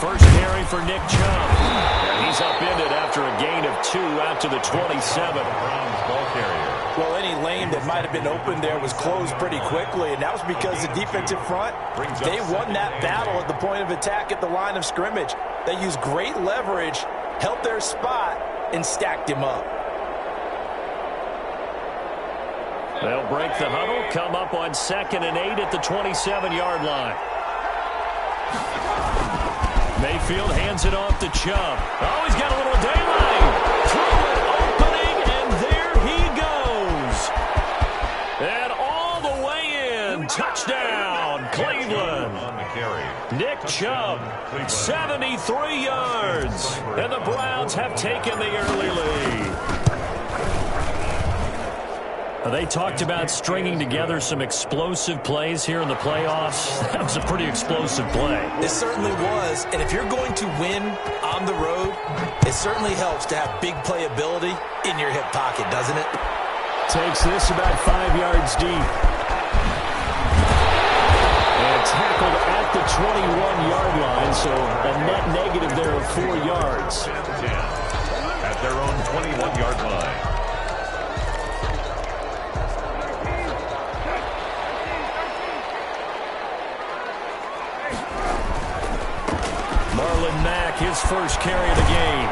First carry for Nick Chubb. And he's upended after a gain of 2 out to the 27. Browns ball carrier. Well, any lane that might have been open there was closed pretty quickly, and that was because the defensive front, they won that battle at the point of attack at the line of scrimmage. They used great leverage, held their spot, and stacked him up. They'll break the huddle, come up on 2nd and 8 at the 27-yard line. Mayfield hands it off to Chubb. Oh, he's got a little daylight. Through an opening, and there he goes. And all the way in. Touchdown, Cleveland. On the carry. Nick Chubb, 73 yards. And the Browns have taken the early lead. They talked about stringing together some explosive plays here in the playoffs. That was a pretty explosive play. It certainly was, and if you're going to win on the road, it certainly helps to have big playability in your hip pocket, doesn't it? Takes this about 5 yards deep. And tackled at the 21-yard line, so a net negative there of 4 yards. At their own 21-yard line. Mack, his first carry of the game.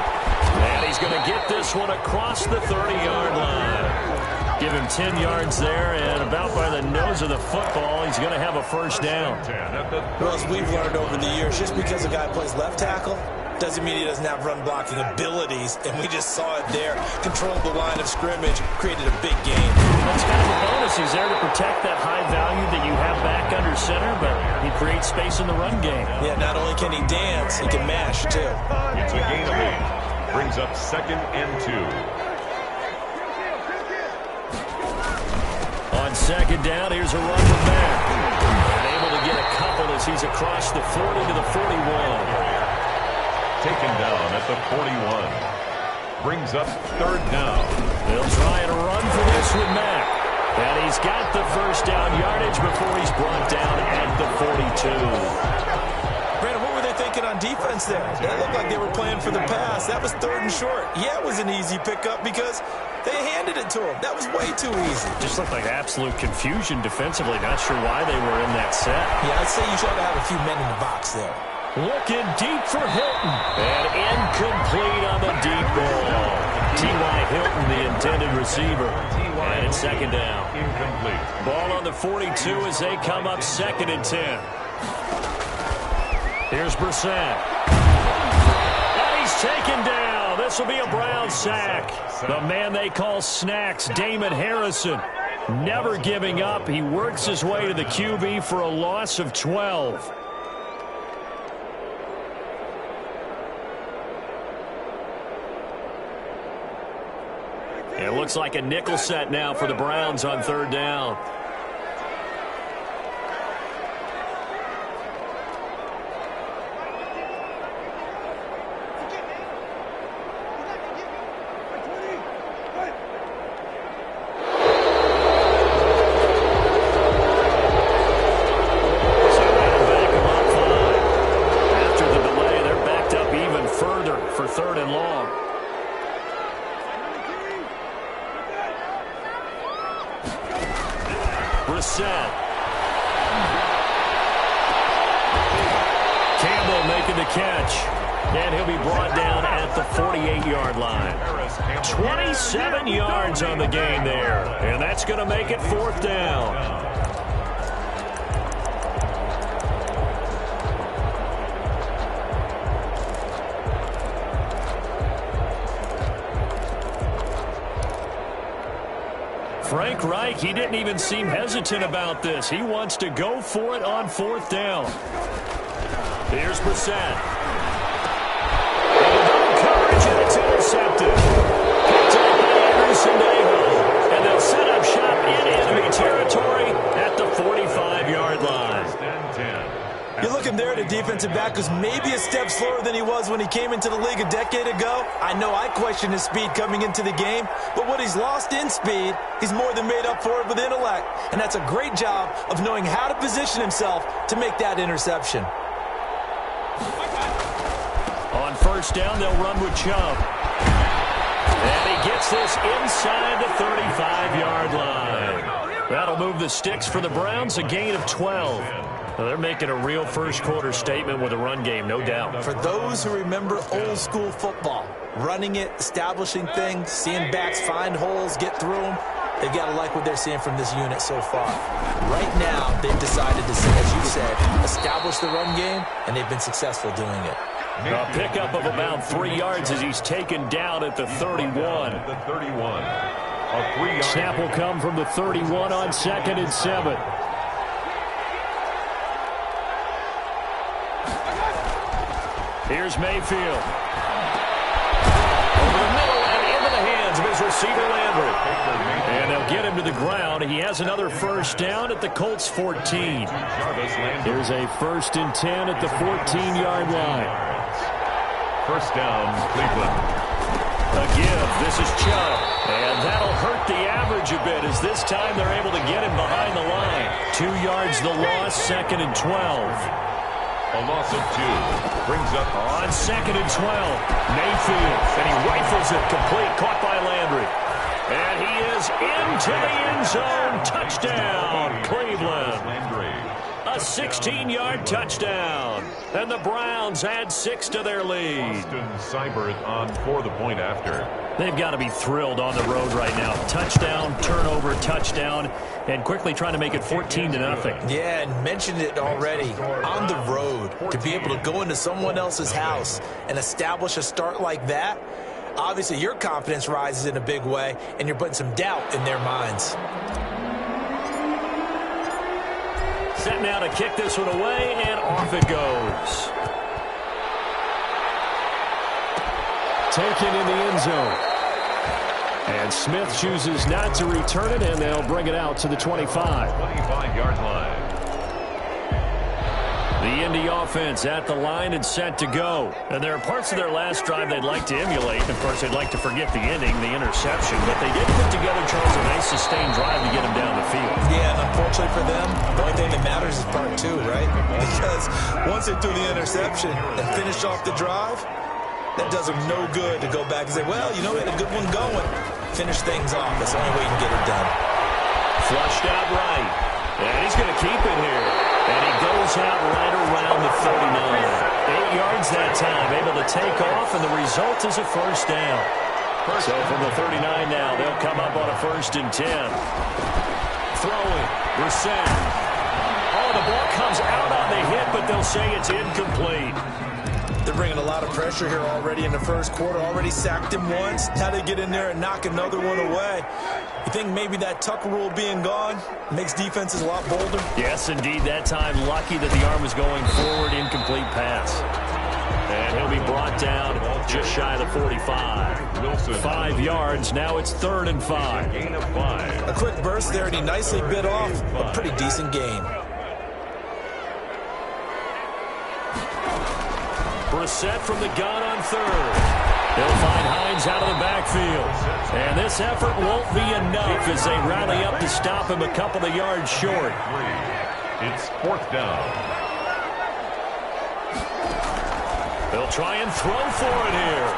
And he's going to get this one across the 30-yard line. Give him 10 yards there, and about by the nose of the football, he's going to have a first down. Well, as we've learned over the years, just because a guy plays left tackle doesn't mean he doesn't have run-blocking abilities, and we just saw it there. Controlled the line of scrimmage, created a big game. That's kind of a bonus. He's there to protect that high value that you have back under center, but he creates space in the run game. Yeah, not only can he dance, he can mash, too. It's a gain of 8. Brings up 2nd and 2. On 2nd down, here's a run from Mack. And able to get a couple as he's across the 40 to the 41. Taken down at the 41. Brings up 3rd down. They'll try and run for this with Mack. And he's got the first down yardage before he's brought down at the 42. Brandon, what were they thinking on defense there? That looked like they were playing for the pass. That was 3rd and short. Yeah, it was an easy pickup because they handed it to him. That was way too easy. Just looked like absolute confusion defensively. Not sure why they were in that set. Yeah, I'd say you try to have a few men in the box there. Looking deep for Hilton. And incomplete on the deep ball. T.Y. Hilton, the intended receiver. And it's 2nd down. Incomplete. Ball on the 42 as they come up 2nd and 10. Here's Brissett. And he's taken down. This will be a Brown sack. The man they call Snacks, Damon Harrison. Never giving up. He works his way to the QB for a loss of 12. It looks like a nickel set now for the Browns on 3rd down. So that'll back them up 5. After the delay, they're backed up even further for 3rd and long. Brissett. Campbell making the catch. And he'll be brought down at the 48-yard line. 27 yards on the game there. And that's going to make it 4th down. Frank Reich, he didn't even seem hesitant about this. He wants to go for it on 4th down. Here's Brissett. Coverage, and it's intercepted. Picked up by Anderson Davis. And they'll set up shop in enemy territory at the 45-yard line. You're looking there at a defensive back who's maybe a step slower than he was when he came into the league a decade ago. I know I questioned his speed coming into the game, but what he's lost in speed, he's more than made up for it with intellect. And that's a great job of knowing how to position himself to make that interception. On first down, they'll run with Chubb. And he gets this inside the 35-yard line. That'll move the sticks for the Browns, a gain of 12. Well, they're making a real first-quarter statement with a run game, no doubt. For those who remember old-school football, running it, establishing things, seeing backs find holes, get through them, they've got to like what they're seeing from this unit so far. Right now, they've decided to, as you said, establish the run game, and they've been successful doing it. A pickup of about 3 yards as he's taken down at the 31. The 31. A 3-yard Snap will come from the 31 on 2nd and 7. Here's Mayfield. Over the middle and into the hands of his receiver, Landry. And they'll get him to the ground. He has another first down at the Colts 14. Here's a 1st and 10 at the 14-yard line. First down, Cleveland. A give. This is Chubb. And that'll hurt the average a bit as this time they're able to get him behind the line. 2 yards the loss, 2nd and 12. A loss of 2. Brings up on 2nd and 12. Mayfield. And he rifles it complete. Caught by Landry. And he is into the end zone. Touchdown, Cleveland. Landry. A 16-yard touchdown. And the Browns add 6 to their lead. Austin Seibert on for the point after. They've got to be thrilled on the road right now. Touchdown, turnover, touchdown, and quickly trying to make it 14-0. Yeah, and mentioned it already. On the road, to be able to go into someone else's house and establish a start like that, obviously your confidence rises in a big way, and you're putting some doubt in their minds. Set now to kick this one away, and off it goes. Taken in the end zone. And Smith chooses not to return it, and they'll bring it out to the 25. 25-yard line. The Indy offense at the line and set to go. And there are parts of their last drive they'd like to emulate. Of course, they'd like to forget the ending, the interception. But they did put together, Charles, a nice sustained drive to get them down the field. Yeah, and unfortunately for them, the only thing that matters is part 2, right? Because once they threw the interception and finished off the drive, that does them no good to go back and say, well, you know, we had a good one going. Finish things off. That's the only way you can get it done. Flushed out right. And he's going to keep it here. And he goes out right around the 39. 8 yards that time, able to take off, and the result is a first down. So from the 39 now, they'll come up on a 1st and 10. Throwing, Brissett. Oh, the ball comes out on the hit, but they'll say it's incomplete. They're bringing a lot of pressure here already in the first quarter. Already sacked him once. Now they get in there and knock another one away. You think maybe that Tucker rule being gone makes defenses a lot bolder? Yes, indeed. That time, lucky that the arm was going forward. Incomplete pass. And he'll be brought down just shy of the 45. Wilson. 5 yards. Now it's 3rd and 5. Gain of 5. A quick burst there, and he nicely bit off a pretty decent gain. Brissett from the gun on 3rd. They'll find Hines out of the backfield. And this effort won't be enough as they rally up to stop him a couple of yards short. It's 4th down. They'll try and throw for it here.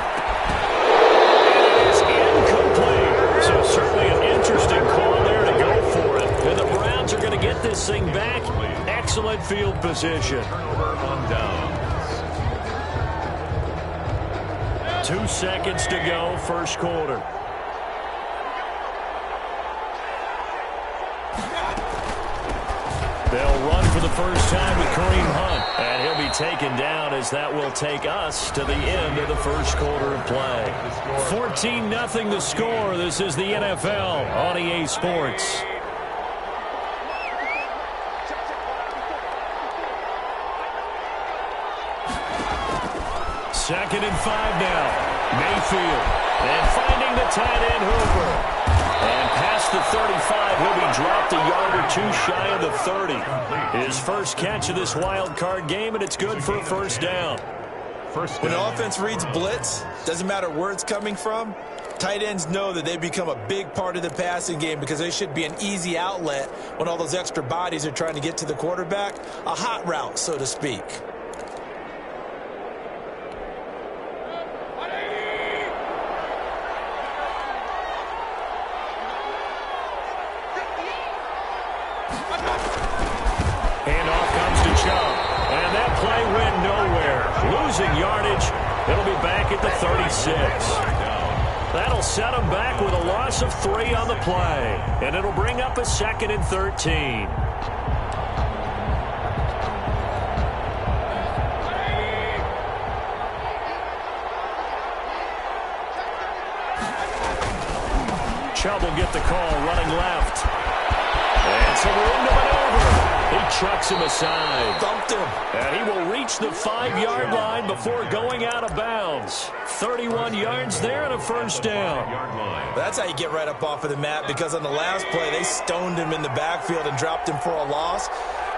It is incomplete. So certainly an interesting call there to go for it. And the Browns are going to get this thing back. Excellent field position. Turnover on downs. 2 seconds to go, first quarter. They'll run for the first time with Kareem Hunt. And he'll be taken down as that will take us to the end of the first quarter of play. 14-0 the score. This is the NFL on EA Sports. Second and 5 now. Mayfield. And finding the tight end Hooper. And past the 35, he'll be dropped a yard or 2 shy of the 30. His first catch of this wild card game, and it's good for a first down. When an offense reads blitz, doesn't matter where it's coming from, tight ends know that they become a big part of the passing game because they should be an easy outlet when all those extra bodies are trying to get to the quarterback. A hot route, so to speak. play went nowhere. Losing yardage. It'll be back at the 36. That'll set them back with a loss of 3 on the play. And it'll bring up a 2nd and 13. Chubb will get the call running left. And some room to maneuver. He chucks him aside. Thumped him. And he will reach the 5-yard line before going out of bounds. 31 yards there and a first down. That's how you get right up off of the mat, because on the last play, they stoned him in the backfield and dropped him for a loss.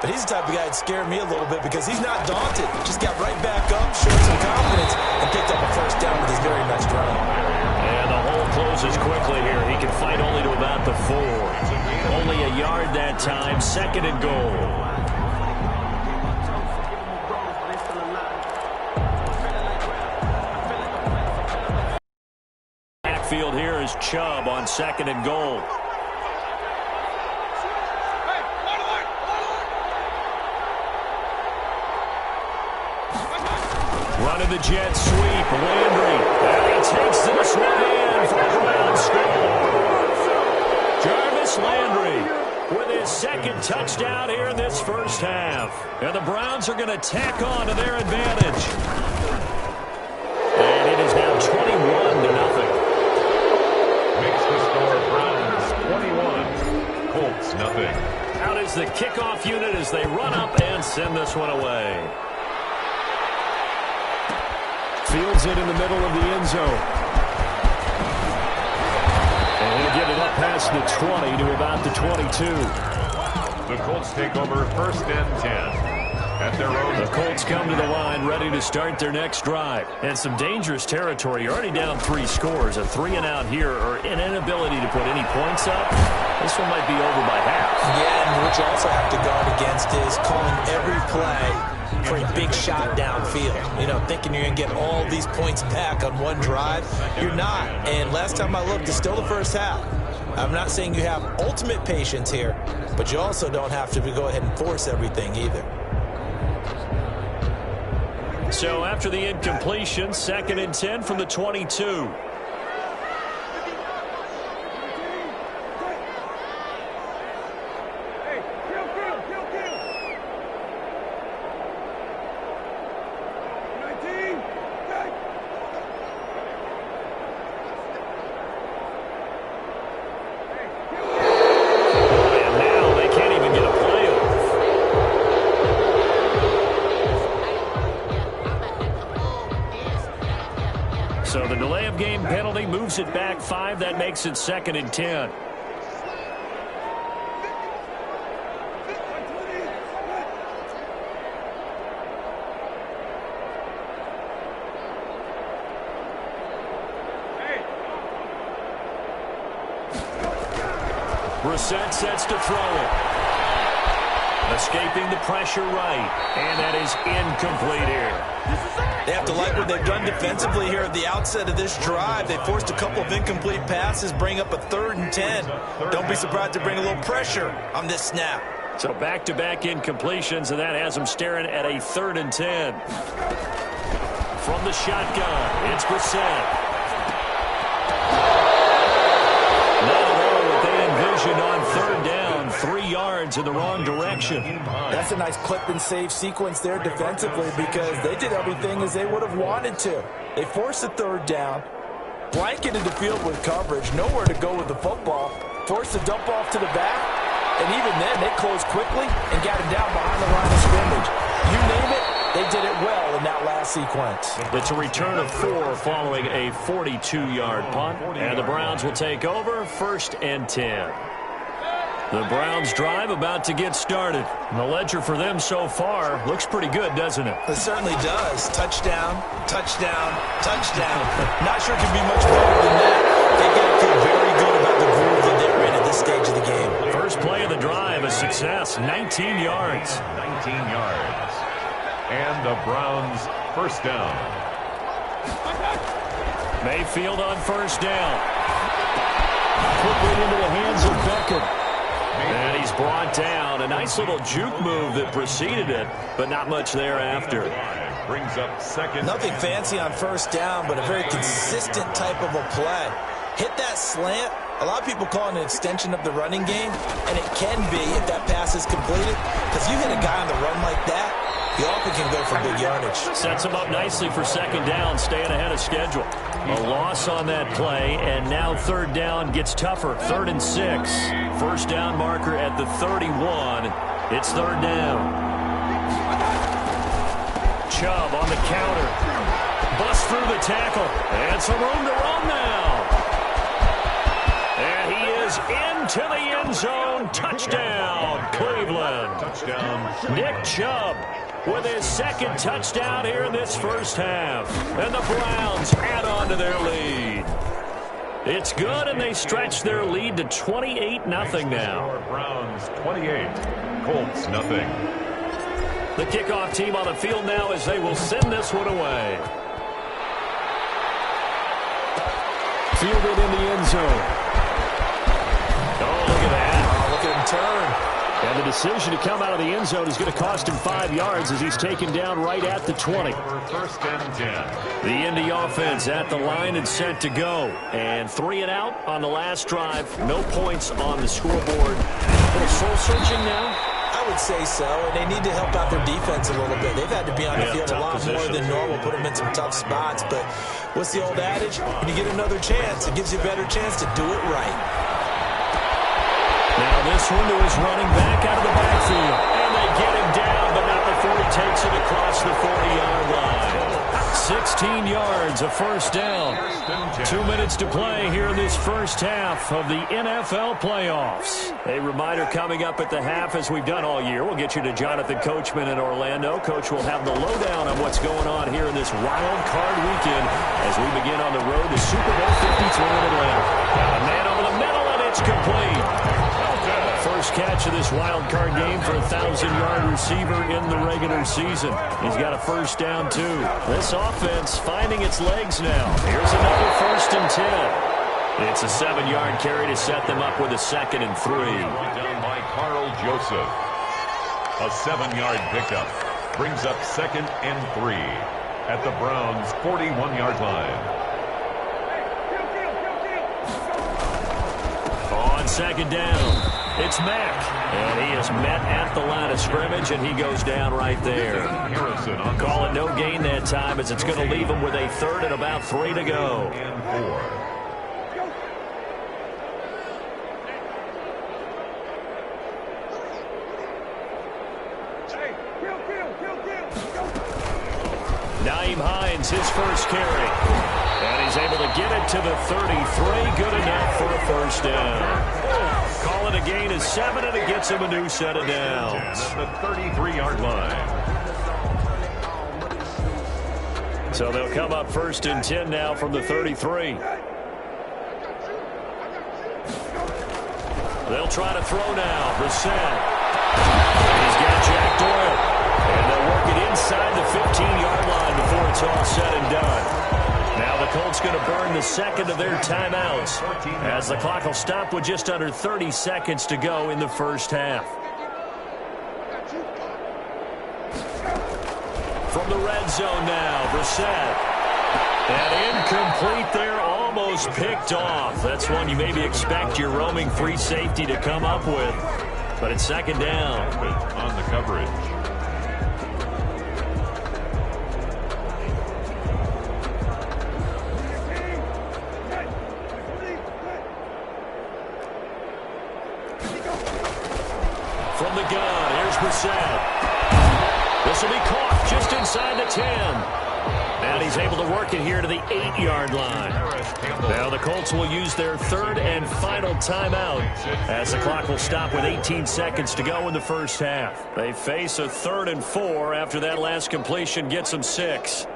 But he's the type of guy that scared me a little bit because he's not daunted. Just got right back up, showed some confidence, and picked up a first down with his very next run. And the hole closes quickly here. He can fight only to about the 4. Only a yard that time, 2nd and goal. Backfield here is Chubb on 2nd and goal. Running the jet sweep, Landry. And he takes this one in for a ground score. Jarvis Landry with his 2nd touchdown here in this first half. And the Browns are going to tack on to their advantage. And it is now 21-0. Makes the score Browns 21, Colts nothing. Out is the kickoff unit as they run up and send this one away. Fields it in the middle of the end zone. And he'll get it up past the 20 to about the 22. The Colts take over 1st and 10. At their own. The Colts come to the line ready to start their next drive. And some dangerous territory. You're already down 3 scores. A 3-and-out here or an inability to put any points up. This one might be over by half. Yeah, and what you also have to guard against is calling every play for a big shot downfield. You know, thinking you're going to get all these points back on one drive. You're not. And last time I looked, it's still the first half. I'm not saying you have ultimate patience here, but you also don't have to go ahead and force everything either. So after the incompletion, 2nd and 10 from the 22. So the delay of game penalty moves it back 5. That makes it 2nd and 10. Brissett sets to throw it. Escaping the pressure right. And that is incomplete here. They have to like what they've done defensively here at the outset of this drive. They forced a couple of incomplete passes, bring up a 3rd and 10. Don't be surprised to bring a little pressure on this snap. So back-to-back incompletions, and that has them staring at a 3rd and 10. From the shotgun, it's Brissett. Not at all what they envisioned on 3rd down. 3 yards in the wrong direction. That's a nice clip and save sequence there defensively because they did everything as they would have wanted to. They forced the 3rd down, blanketed the field with coverage, nowhere to go with the football, forced the dump off to the back, and even then they closed quickly and got him down behind the line of scrimmage. You name it, they did it well in that last sequence. It's a return of 4 following a 42-yard punt, and the Browns will take over 1st and 10. The Browns drive about to get started. The ledger for them so far looks pretty good, doesn't it? It certainly does. Touchdown, touchdown, touchdown. Not sure it could be much better than that. They've got to feel very good about the groove that they're in at this stage of the game. First play of the drive, a success, 19 yards. 19 yards. And the Browns 1st down. Mayfield on 1st down. Quickly into the hands of Beckham. And he's brought down. A nice little juke move that preceded it, but not much thereafter. Brings up second. Nothing fancy on first down, but a very consistent type of a play. Hit that slant. A lot of people call it an extension of the running game, and it can be if that pass is completed, because you hit a guy on the run like that, he often can go for big yardage. Sets him up nicely for second down, staying ahead of schedule. A loss on that play, and now third down gets tougher. 3rd and 6. First down marker at the 31. It's third down. Chubb on the counter. Busts through the tackle. And some room to run now. And he is into the end zone. Touchdown, Cleveland. Touchdown. Nick Chubb with his second touchdown here in this first half. And the Browns add on to their lead. It's good, and they stretch their lead to 28-0 now. Browns 28, Colts nothing. The kickoff team on the field now as they will send this one away. Fielded in the end zone. Oh, look at that. Oh, look at him turn. And the decision to come out of the end zone is going to cost him 5 yards as he's taken down right at the 20. First and 10. The Indy offense at the line and set to go. And 3 and out on the last drive. No points on the scoreboard. A little soul-searching now? I would say so, and they need to help out their defense a little bit. They've had to be on the field a lot more than normal, put them in some tough spots. But what's the old adage? When you get another chance, it gives you a better chance to do it right. Now this one to his running back out of the backfield. And they get him down, but not before he takes it across the 40-yard line. 16 yards, a first down. 2 minutes to play here in this first half of the NFL playoffs. A reminder coming up at the half, as we've done all year. We'll get you to Jonathan Coachman in Orlando. Coach will have the lowdown on what's going on here in this wild card weekend as we begin on the road to Super Bowl 53 in Atlanta. Got a man over the middle, and it's complete. First catch of this wild card game for a 1,000-yard receiver in the regular season. He's got a first down, too. This offense finding its legs now. Here's another 1st and 10. It's a 7-yard carry to set them up with a 2nd and 3. Down by Carl Joseph. A 7-yard pickup. Brings up 2nd and 3 at the Browns' 41-yard line. On second down, it's Mack. And he is met at the line of scrimmage, and he goes down right there. Call it no gain that time, as it's going to leave him with a 3rd and about 3 to go. And 4. Nyheim Hines, his first carry. And he's able to get it to the 33. Good enough for a first down. Call it a gain of 7, and it gets him a new set of downs. At the 33-yard line. So they'll come up 1st and 10 now from the 33. They'll try to throw now. Brissett. He's got Jack Doyle. And they'll work it inside the 15-yard line before it's all said and done. Now the Colts going to burn the 2nd of their timeouts as the clock will stop with just under 30 seconds to go in the first half. From the red zone now, Brissett. And incomplete there, almost picked off. That's one you maybe expect your roaming free safety to come up with. But it's 2nd down. On the coverage. From the gun, here's Brissett. This will be caught just inside the 10. And he's able to work it here to the 8-yard line. Now the Colts will use their 3rd and final timeout as the clock will stop with 18 seconds to go in the first half. They face a 3rd and 4 after that last completion gets them 6.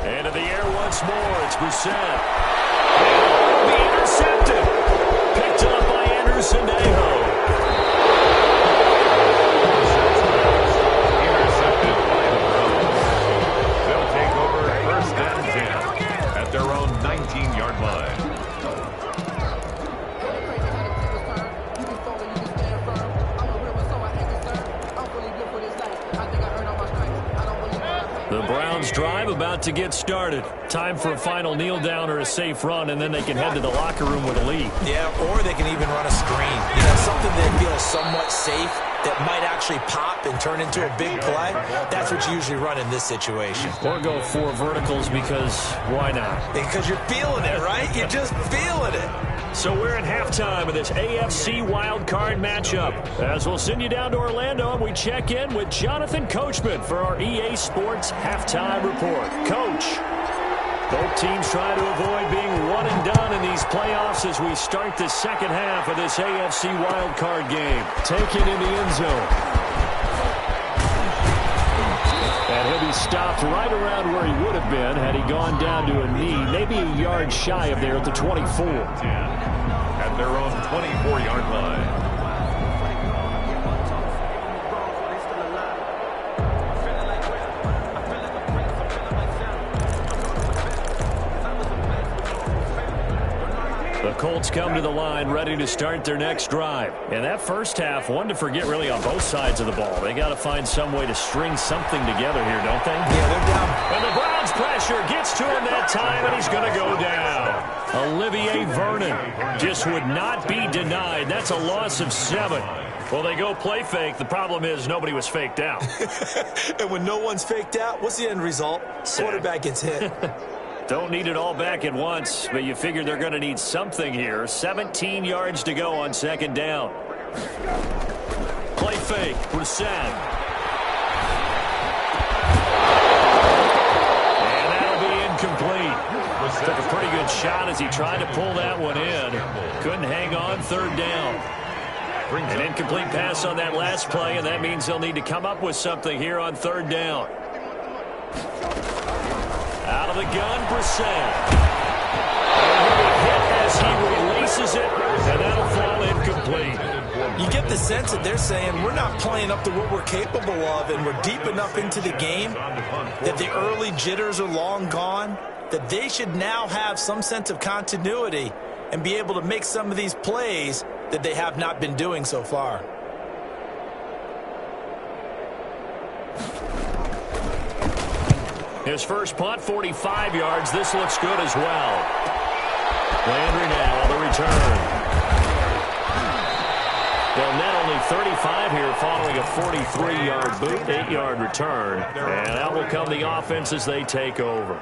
And in the air once more, it's Brissett. And be intercepted. Picked up by Anderson Aho. Intercepted by the Browns. They'll take over 1st and 10 at their own 19-yard line. The Browns drive about to get started. Time for a final kneel down or a safe run, and then they can head to the locker room with a lead. Yeah, or they can even run a screen. You know, something that feels somewhat safe that might actually pop and turn into a big play. That's what you usually run in this situation. Or go 4 verticals because why not? Because you're feeling it, right? You're just feeling it. So we're in halftime of this AFC wildcard matchup. As we'll send you down to Orlando, and we check in with Jonathan Coachman for our EA Sports Halftime Report. Coach, both teams trying to avoid being one and done in these playoffs as we start the second half of this AFC wildcard game. Taken in the end zone. And he'll be stopped right around where he would have been had he gone down to a knee, maybe a yard shy of there at the 24. At their own 24-yard line. The Colts come to the line ready to start their next drive. And that first half, one to forget really on both sides of the ball. They got to find some way to string something together here, don't they? Yeah, they're down. And the Browns pressure gets to him that time, and he's going to go down. Olivier Vernon just would not be denied. That's a loss of 7. Well, they go play fake. The problem is nobody was faked out. And when no one's faked out, what's the end result? Quarterback gets hit. Don't need it all back at once, but you figure they're going to need something here. 17 yards to go on second down. Play fake. Brissett. And that'll be incomplete. Took a pretty good shot as he tried to pull that one in. Couldn't hang on third down. An incomplete pass on that last play, and that means they'll need to come up with something here on third down. Out of the gun, Brissett. And he'll be hit as he releases it, and that'll fall incomplete. You get the sense that they're saying we're not playing up to what we're capable of, and we're deep enough into the game that the early jitters are long gone, that they should now have some sense of continuity and be able to make some of these plays that they have not been doing so far. His first punt, 45 yards. This looks good as well. Landry now on the return. They'll net only 35 here following a 43-yard boot, 8-yard return. And out will come the offense as they take over.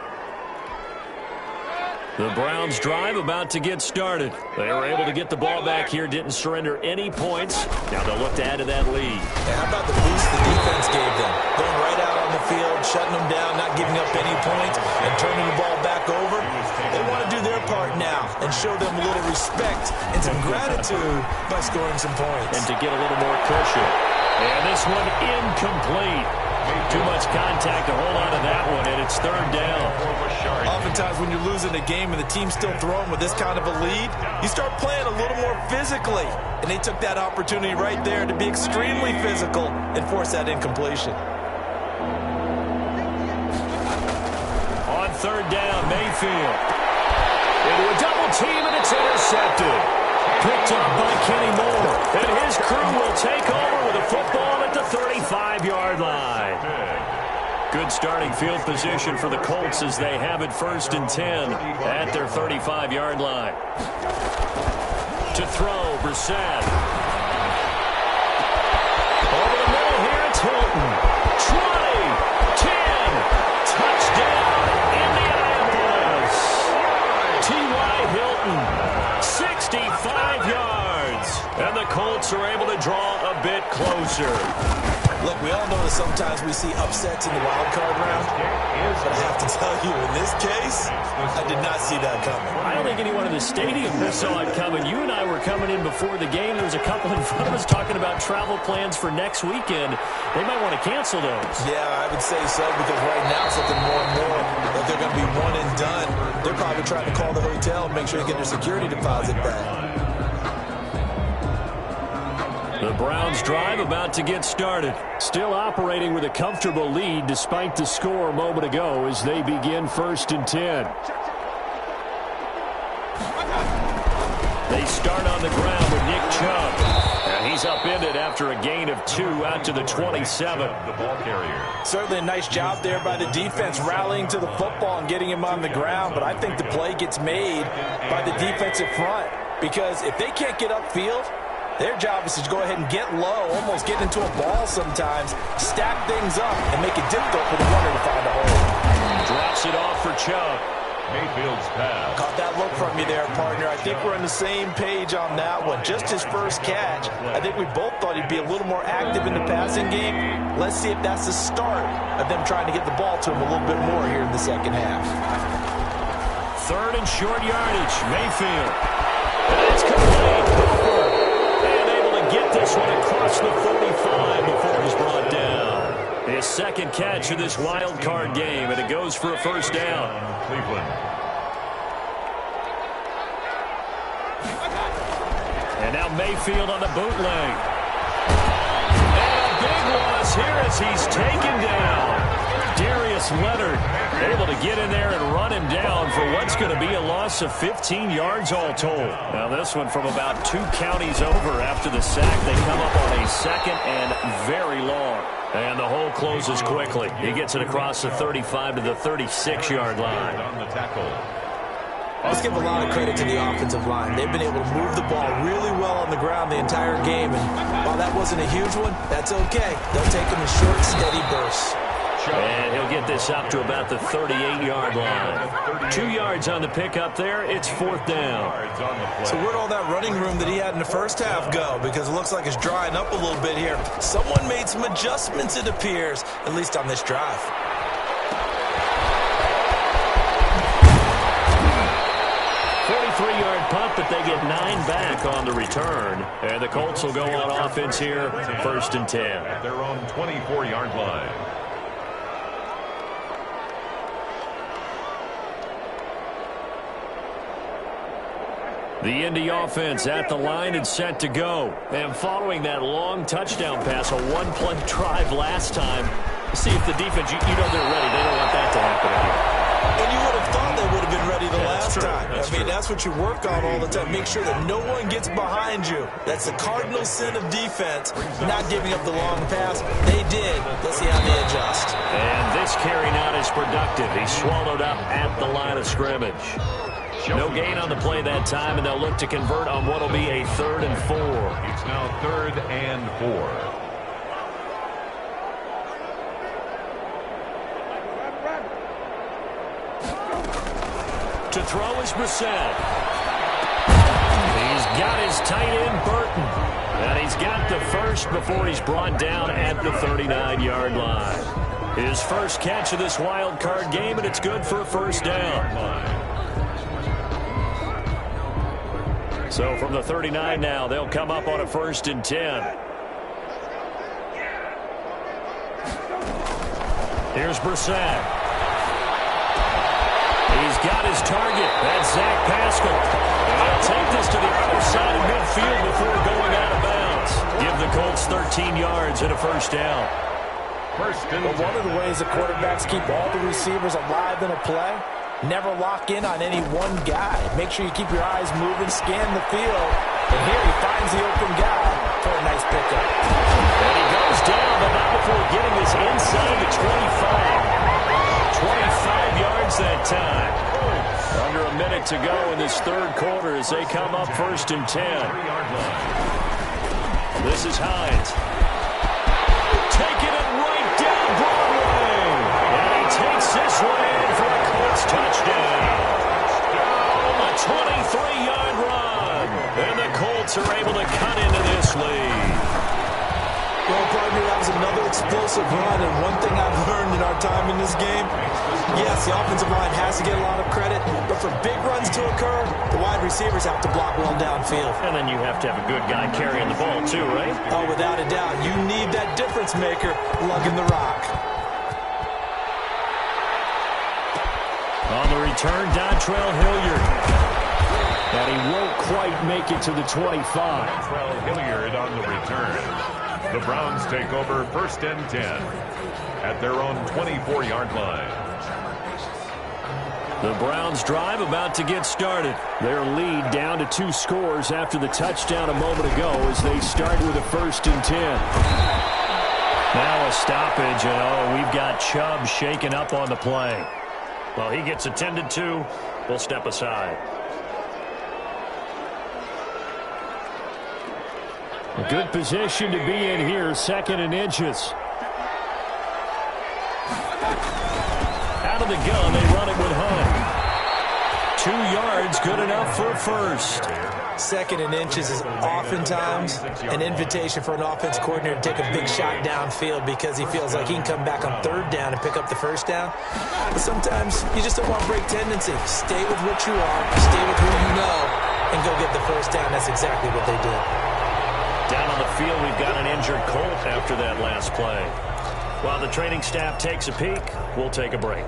The Browns drive about to get started. They were able to get the ball back here, didn't surrender any points. Now they'll look to add to that lead. And how about the boost the defense gave them? Going right out on the field, shutting them down, not giving up any points, and turning the ball back over. They want to do their part now and show them a little respect and some gratitude by scoring some points. And to get a little more cushion. And this one incomplete. Too much contact to hold on to that one, and it's third down. Oftentimes when you're losing a game and the team's still throwing with this kind of a lead, you start playing a little more physically. And they took that opportunity right there to be extremely physical and force that incompletion. On third down, Mayfield. Into a double team, and it's intercepted. Picked up by Kenny Moore. And his crew will take over with a football at the 35-yard line. Good starting field position for the Colts as they have it 1st and 10 at their 35-yard line. To throw, Brissett. Over the middle here, it's Hilton. 20, 10, touchdown, Indianapolis. T.Y. Hilton, 65 yards. And the Colts are able to draw a bit closer. Look, we all know that sometimes we see upsets in the wild card round. But I have to tell you, in this case, I did not see that coming. I don't think anyone in the stadium saw it coming. You and I were coming in before the game. There was a couple in front of us talking about travel plans for next weekend. They might want to cancel those. Yeah, I would say so, because right now it's looking more and more that they're going to be one and done. They're probably trying to call the hotel and make sure they get their security deposit back. The Browns drive about to get started. Still operating with a comfortable lead despite the score a moment ago as they begin 1st and 10. They start on the ground with Nick Chubb. And he he's upended after a gain of 2 out to the 27. The ball carrier. Certainly a nice job there by the defense rallying to the football and getting him on the ground, but I think the play gets made by the defensive front because if they can't get upfield, their job is to go ahead and get low, almost get into a ball sometimes, stack things up, and make it difficult for the runner to find a hole. Drops it off for Chubb. Mayfield's pass. Caught that look from you there, partner. I think we're on the same page on that one. Just his first catch. I think we both thought he'd be a little more active in the passing game. Let's see if that's the start of them trying to get the ball to him a little bit more here in the second half. 3rd and short yardage. Mayfield. And it's complete. Cooper. And able to get this one across the 45 before he's brought down. His second catch of this wild card game, and it goes for a first down. Cleveland. And now Mayfield on the bootleg. And a big loss here as he's taken down. Darius Leonard able to get in there and run him down for what's going to be a loss of 15 yards all told. Now this one from about 2 counties over after the sack. They come up on a 2nd and very long. And the hole closes quickly. He gets it across the 35 to the 36-yard line. On the tackle. Let's give a lot of credit to the offensive line. They've been able to move the ball really well on the ground the entire game. And while that wasn't a huge one, that's okay. They'll take them in short, steady bursts. And he'll get this up to about the 38-yard line. 2 yards on the pickup there. It's 4th down. So where'd all that running room that he had in the first half go? Because it looks like it's drying up a little bit here. Someone made some adjustments, it appears, at least on this drive. Yard punt, but they get 9 back on the return. And the Colts will go on offense here, 1st and 10. At their own 24-yard line. The Indy offense at the line and set to go. And following that long touchdown pass, a one-play drive last time, see if the defense, you know they're ready. They don't want that to happen again. And you would have thought they would have been ready the last time. I mean, that's what you work on all the time. Make sure that no one gets behind you. That's the cardinal sin of defense, not giving up the long pass. They did. Let's see how they adjust. And this carry not as productive. He's swallowed up at the line of scrimmage. No gain on the play that time, and they'll look to convert on what will be a 3rd and 4. It's now 3rd and 4. To throw is Brissett. He's got his tight end, Burton. And he's got the first before he's brought down at the 39-yard line. His first catch of this wild card game, and it's good for a first down. So from the 39 now, they'll come up on a 1st and 10. Here's Brissett. He's got his target. That's Zach Pascal. And they'll take this to the other side of midfield before going out of bounds. Give the Colts 13 yards and a first down. But one of the ways the quarterbacks keep all the receivers alive in a play, never lock in on any one guy. Make sure you keep your eyes moving, scan the field. And here he finds the open guy for a nice pickup. And he goes down, but not before getting this inside the 25. 25 yards that time. Under a minute to go in this 3rd quarter as they come up 1st and 10. This is Hines. Taking it right down Broadway. And he takes this one in for a Colts touchdown. A 23-yard run. And the Colts are able to cut into this lead. Well, partner, that was another explosive run, and one thing I've learned in our time in this game, yes, the offensive line has to get a lot of credit, but for big runs to occur, the wide receivers have to block well downfield. And then you have to have a good guy carrying the ball too, right? Oh, without a doubt. You need that difference maker lugging the rock. On the return, Dontrell Hilliard. And he won't quite make it to the 25. Dontrell Hilliard on the return. The Browns take over 1st and 10 at their own 24-yard line. The Browns drive about to get started. Their lead down to 2 scores after the touchdown a moment ago as they start with a 1st and 10. Now a stoppage, and we've got Chubb shaken up on the play. Well, he gets attended to. We'll step aside. A good position to be in here, 2nd and inches. Out of the gun, they run it with Hunt. 2 yards, good enough for a first. 2nd and inches is oftentimes an invitation for an offense coordinator to take a big shot downfield because he feels like he can come back on 3rd down and pick up the 1st down. But sometimes you just don't want break tendency. Stay with what you are, stay with who you know, and go get the 1st down. That's exactly what they did. Down on the field, we've got an injured Colt after that last play. While the training staff takes a peek, we'll take a break.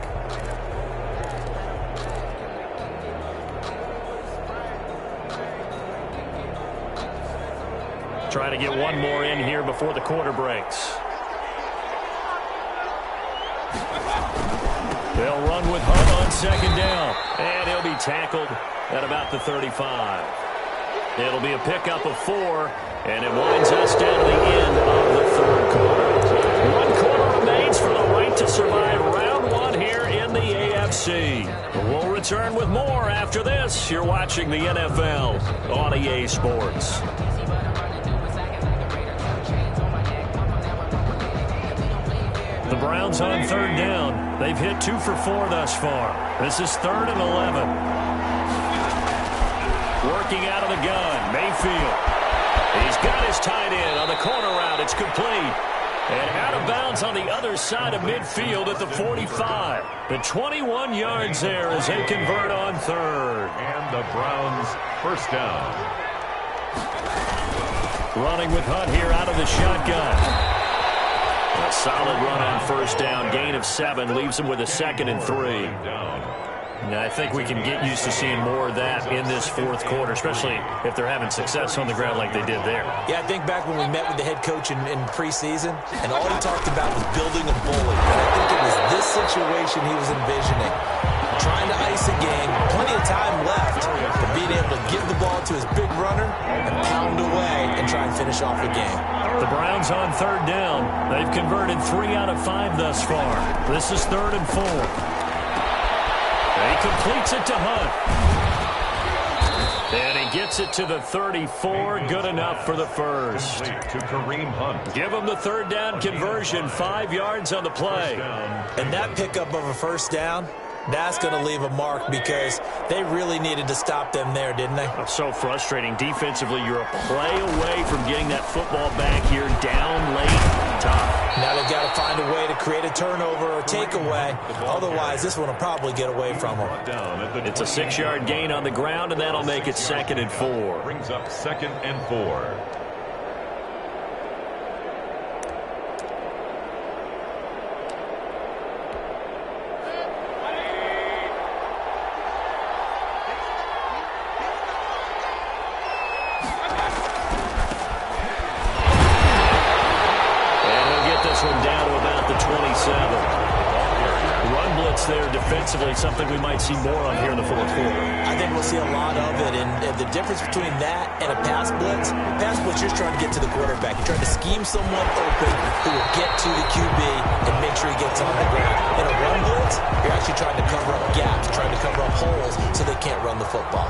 Trying to get one more in here before the quarter breaks. They'll run with Hunt on 2nd down. And he'll be tackled at about the 35. It'll be a pickup of 4, and it winds us down to the end of the 3rd quarter. 1 quarter remains for the right to survive round 1 here in the AFC. We'll return with more after this. You're watching the NFL on EA Sports. The Browns on 3rd down. They've hit 2 for 4 thus far. This is 3rd and 11. Working out of the gun, Mayfield. He's got his tight end on the corner route. It's complete. And out of bounds on the other side of midfield at the 45. The 21 yards there as they convert on 3rd. And the Browns 1st down. Running with Hunt here out of the shotgun. A solid run on 1st down. Gain of 7 leaves him with a 2nd and 3. And I think we can get used to seeing more of that in this 4th quarter, especially if they're having success on the ground like they did there. Yeah, I think back when we met with the head coach in preseason, and all he talked about was building a bully. And I think it was this situation he was envisioning. Trying to ice a game, plenty of time left, but being able to give the ball to his big runner and pound away and try and finish off the game. The Browns on 3rd down. They've converted 3 out of 5 thus far. This is 3rd and 4. He completes it to Hunt. And he gets it to the 34. Good enough for the first. To Kareem Hunt. Give him the 3rd down conversion. 5 yards on the play. And that pickup of a 1st down, that's going to leave a mark because they really needed to stop them there, didn't they? So frustrating. Defensively, you're a play away from getting that football back here down late. Tough. Now they've got to find a way to create a turnover or takeaway. Otherwise, this one will probably get away from them. It's a 6-yard gain on the ground, and that'll make it 2nd and 4. Brings up 2nd and 4. There defensively, something we might see more of here in the 4th quarter. I think we'll see a lot of it, and the difference between that and a pass blitz, you're just trying to get to the quarterback. You're trying to scheme someone open who will get to the QB and make sure he gets on the ground. In a run blitz, you're actually trying to cover up gaps, trying to cover up holes so they can't run the football.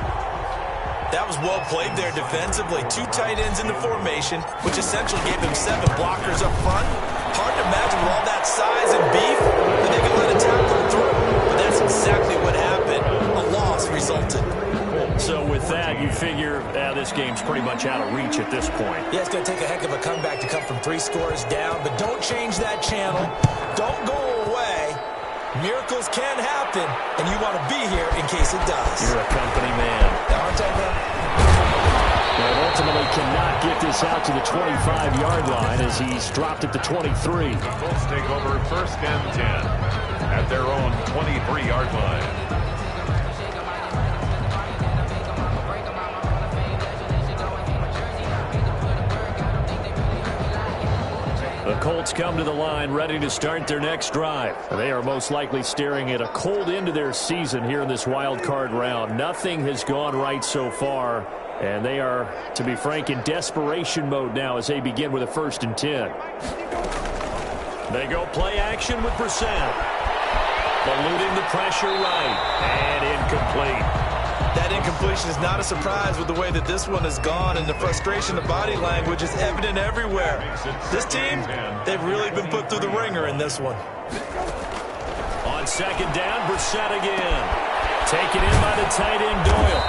That was well played there defensively. 2 tight ends in the formation, which essentially gave them 7 blockers up front. Hard to imagine with all that size and beef that they could let a tackle through. But that's exactly what happened. A loss resulted. So with that, you figure this game's pretty much out of reach at this point. Yeah, it's going to take a heck of a comeback to come from 3 scores down. But don't change that channel. Don't go away. Miracles can happen, and you want to be here in case it does. You're a company man. Aren't I, man? And ultimately cannot get this out to the 25-yard line as he's dropped at the 23. The Colts take over 1st and 10 at their own 23-yard line. The Colts come to the line ready to start their next drive. They are most likely staring at a cold end to their season here in this wild card round. Nothing has gone right so far, and they are, to be frank, in desperation mode now as they begin with a 1st and 10. They go play action with Brissett. Eluding the pressure right, and incomplete. That incompletion is not a surprise with the way that this one has gone, and the frustration, the body language is evident everywhere. This team, they've really been put through the ringer in this one. On 2nd down, Brissett again. Taken in by the tight end, Doyle.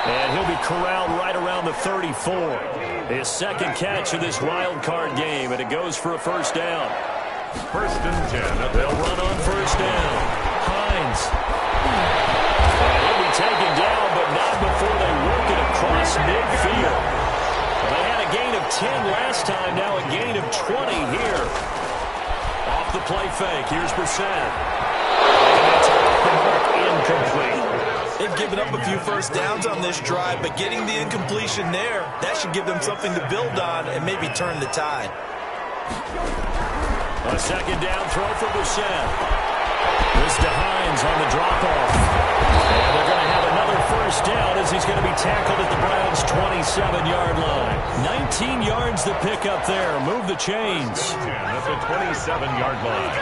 And he'll be corralled right around the 34. His 2nd catch of this wild card game, and it goes for a 1st down. 1st and 10. They'll run on 1st down. Hines. And he'll be taken down, but not before they work it across midfield. They had a gain of 10 last time, now a gain of 20 here. Off the play fake, here's Brissett. And it's off the mark, incomplete. They've given up a few 1st downs on this drive, but getting the incompletion there, that should give them something to build on and maybe turn the tide. A 2nd down throw for Brissett. This to Hines on the drop-off. And they're going to have another 1st down as he's going to be tackled at the Browns' 27-yard line. 19 yards to pick up there. Move the chains. At the 27-yard line.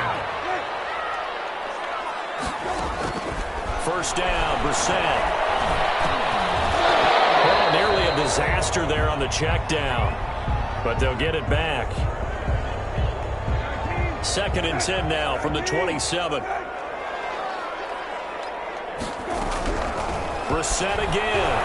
1st down, Brissett. Well, nearly a disaster there on the check down. But they'll get it back. 2nd and 10 now from the 27. Brissett again.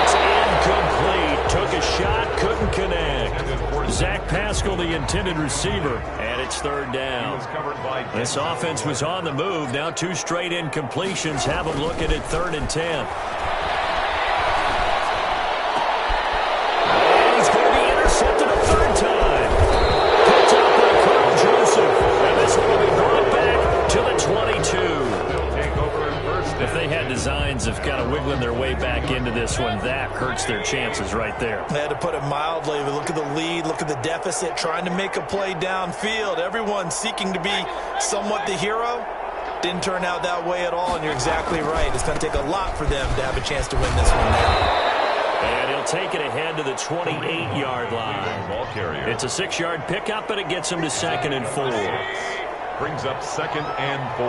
It's incomplete. Took a shot, couldn't connect. Zach Pascal, the intended receiver, and it's 3rd down. This offense was on the move. Now 2 straight incompletions have them looking at 3rd and 10. And he's going to be intercepted a 3rd time. And this one will be brought back to the 22. If they had designs of kind of wiggling their way back into this one, that hurts their chances right there. They had to put it mildly. Look at the lead, look at the deficit, trying to make a play downfield. Everyone seeking to be somewhat the hero. Didn't turn out that way at all, and you're exactly right. It's going to take a lot for them to have a chance to win this one now. And he'll take it ahead to the 28-yard line. It's a 6-yard pickup, but it gets him to 2nd and 4. Brings up 2nd and 4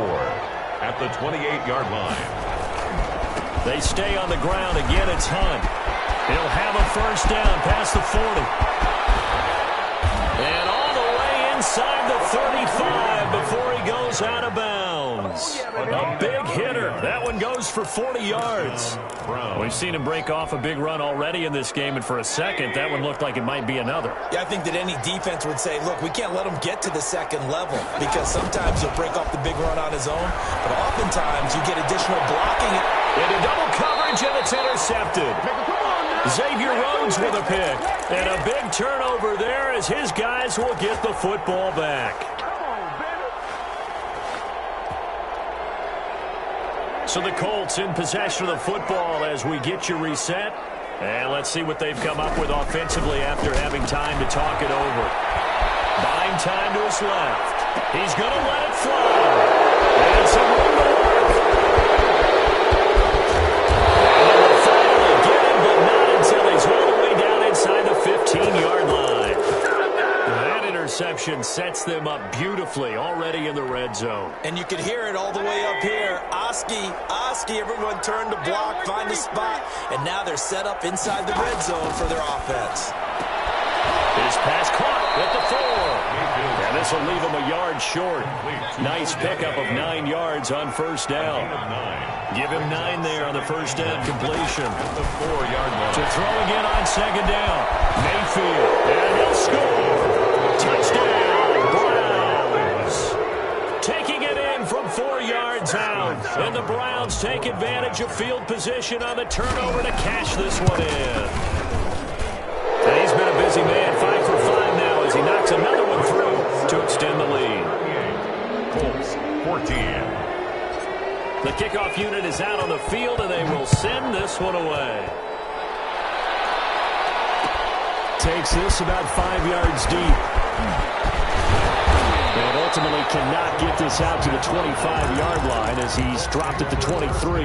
at the 28-yard line. They stay on the ground. Again, it's Hunt. He'll have a 1st down past the 40. And all the way inside the 35 before he goes out of bounds. A big hitter. That one goes for 40 yards. We've seen him break off a big run already in this game, and for a second, that one looked like it might be another. Yeah, I think that any defense would say, look, we can't let him get to the 2nd level, because sometimes he'll break off the big run on his own, but oftentimes you get additional blocking. Into double coverage, and it's intercepted. Xavier Rhodes with a pick. And a big turnover there as his guys will get the football back. So the Colts in possession of the football as we get you reset. And let's see what they've come up with offensively after having time to talk it over. Buying time to his left. He's going to let it fly. And some room to work. And they'll finally get him, but not until he's all the way down inside the 15-yard line. That interception sets them up beautifully already in the red zone. And you could hear it all the way up here. Oski, everyone turned to block, find a spot, and now they're set up inside the red zone for their offense. His pass caught at the 4. And this will leave him a yard short. Nice pickup of 9 yards on 1st down. Give him 9 there on the 1st down completion. The 4-yard line. To throw again on 2nd down. Mayfield. And he'll score. Touchdown, Browns. Taking it in from 4 yards out. And the Browns take advantage of field position on the turnover to cash this one in. And he's been a busy man, 5 for 5 now as he knocks another one through to extend the lead. Colts, 14. The kickoff unit is out on the field, and they will send this one away. Takes this about 5 yards deep. And ultimately cannot get this out to the 25-yard line as he's dropped at the 23.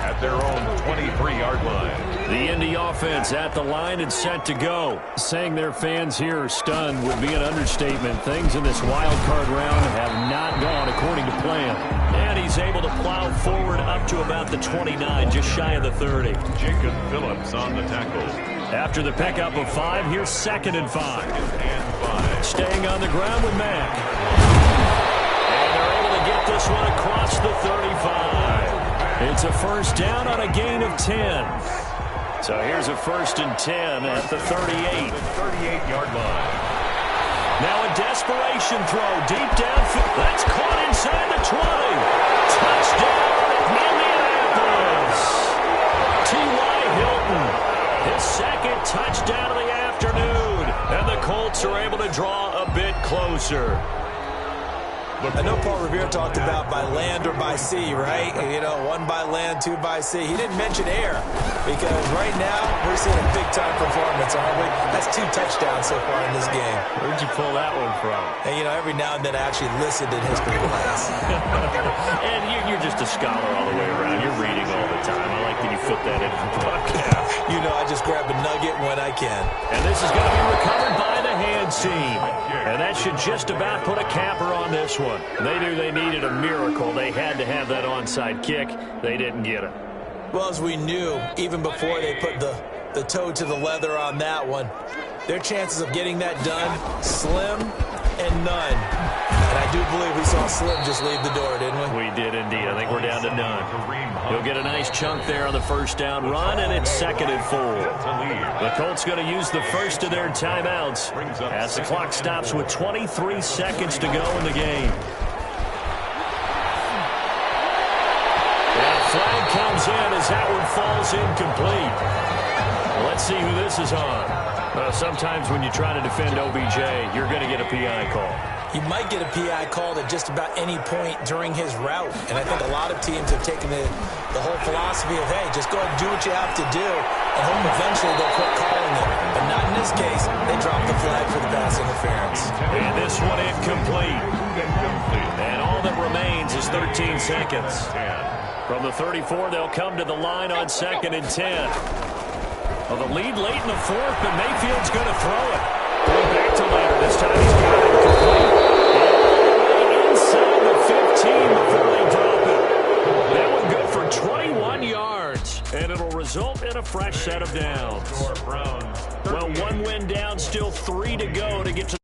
At their own 23-yard line. The Indy offense at the line and set to go. Saying their fans here are stunned would be an understatement. Things in this wild card round have not gone according to plan. And he's able to plow forward up to about the 29, just shy of the 30. Jacob Phillips on the tackle. After the pickup of 5, here's 2nd and 5. Staying on the ground with Mack. And they're able to get this one across the 35. It's a first down on a gain of 10. So here's a 1st and 10 at the 38. 38-yard line. Now a desperation throw deep downfield. That's caught inside the 20. Touchdown, Indianapolis. T.Y. Hilton. His 2nd touchdown of the afternoon. And the Colts are able to draw a bit closer. I know Paul Revere talked about by land or by sea, right? You know, 1 by land, 2 by sea. He didn't mention air because right now we're seeing a big-time performance, aren't we? That's 2 touchdowns so far in this game. Where'd you pull that one from? And, you know, every now and then I actually listened in history class. And you're just a scholar all the way around. You're reading all the time. I like that you fit that into the podcast. You know, I just grab a nugget when I can. And this is going to be recovered by the hands team. And that should just about put a capper on this one. They knew they needed a miracle. They had to have that onside kick. They didn't get it. Well, as we knew, even before they put the toe to the leather on that one, their chances of getting that done, slim and none. And I do believe we saw Slim just leave the door, didn't we? We did indeed. I think we're down to none. He'll get a nice chunk there on the first down run, and it's 2nd and 4. The Colts going to use the first of their timeouts as the clock stops with 23 seconds to go in the game. And a flag comes in as that one falls incomplete. Let's see who this is on. Sometimes when you try to defend OBJ, you're going to get a PI call. You might get a PI called at just about any point during his route. And I think a lot of teams have taken the whole philosophy of, hey, just go and do what you have to do, and hope eventually they'll quit calling it. But not in this case. They dropped the flag for the pass interference. And this one incomplete. And all that remains is 13 seconds. From the 34, they'll come to the line on 2nd and 10. Well, the lead late in the 4th, but Mayfield's going to throw it. Going back to later. This time he's got it complete. And inside the 15 before they drop it. That one good for 21 yards. And it'll result in a fresh set of downs. Well, 1 win down, still 3 to go to get to